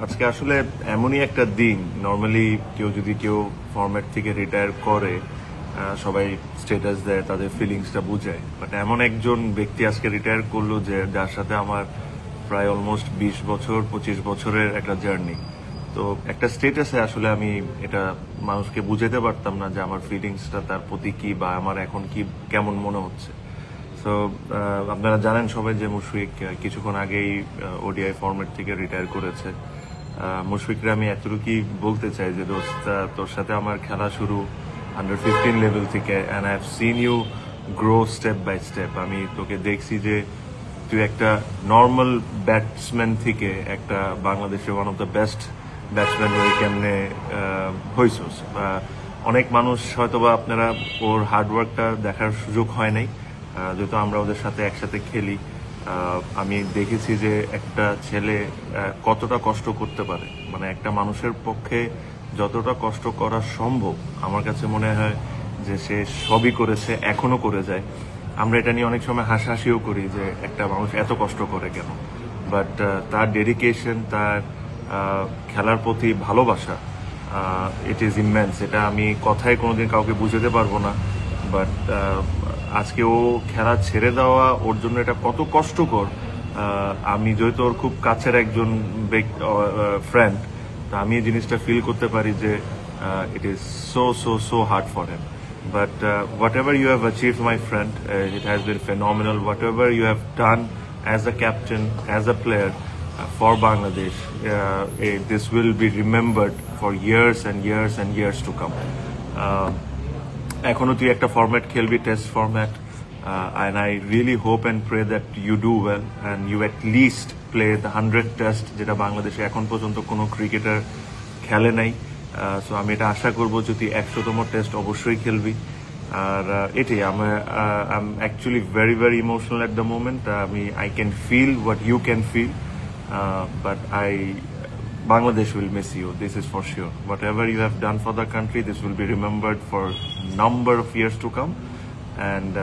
আজকে আসলে এমনই একটা দিন। নর্মালি কেউ ফরম্যাট থেকে রিটায়ার করে সবাই স্ট্যাটাস দেয়, তাদের ফিলিংসটা বুঝায়, বাট এমন একজন ব্যক্তি আজকে রিটায়ার করলো যার সাথে আমার প্রায় অলমোস্ট 20 বছর 25 বছরের একটা জার্নি। তো একটা স্ট্যাটাসে আসলে আমি এটা মানুষকে বুঝাতে পারতাম না যে আমার ফিলিংসটা তার প্রতি কি, বা আমার এখন কি কেমন মনে হচ্ছে। তো আপনারা জানেন সবাই যে মুশফিক কিছুক্ষণ আগেই ওডিআই ফরম্যাট থেকে রিটায়ার করেছে। মুশফিকরে আমি এতটুকুই বলতে চাই যে দোস্ত, তোর সাথে আমার খেলা শুরু আন্ডার 15 লেভেল থেকে, and I have seen you grow step by step. আমি তোকে দেখছি যে তুই একটা নর্মাল ব্যাটসম্যান থেকে একটা বাংলাদেশের one of the best batsman হয়ে কেমনে হয়েছিস। অনেক মানুষ হয়তোবা আপনারা ওর হার্ডওয়ার্কটা দেখার সুযোগ হয় নাই, যেহেতু আমরা ওদের সাথে একসাথে খেলি। আমি দেখেছি যে একটা ছেলে কতটা কষ্ট করতে পারে, মানে একটা মানুষের পক্ষে যতটা কষ্ট করা সম্ভব আমার কাছে মনে হয় যে সে সবই করেছে, এখনো করে যায়। আমরা এটা নিয়ে অনেক সময় হাসাহাসিও করি যে একটা মানুষ এত কষ্ট করে কেন, বাট তার ডেডিকেশন, তার খেলার প্রতি ভালোবাসা, ইট ইজ ইমেন্স। এটা আমি কথায় কোনোদিন কাউকে বুঝাতে পারবো না। বাট আজকে ও খেলা ছেড়ে দেওয়া ওর জন্য এটা কত কষ্টকর, আমি যেহেতু ওর খুব কাছের একজন ফ্রেন্ড, তো আমি এই জিনিসটা ফিল করতে পারি যে it is so so so hard for him. But whatever you have achieved, my friend, it has been phenomenal. Whatever you have done as a captain, as a player for Bangladesh, this will be remembered for years and years and years to come. এখনো তুই একটা format খেলবি, test format, and I really hope and pray that you do well and you at least play the 100 test, যেটা বাংলাদেশে এখন পর্যন্ত কোনো cricketer খেলে নাই। সো আমি এটা আশা করবো যে তুই 100তম টেস্ট অবশ্যই খেলবি। আর এটাই I am actually very very emotional at the moment. I can feel what you can feel, but Bangladesh will miss you. This is for sure. Whatever you have done for the country, this will be remembered for number of years to come. And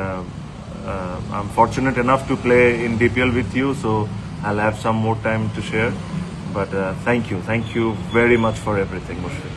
I'm fortunate enough to play in DPL with you, so I'll have some more time to share. But thank you very much for everything, Mushfiq.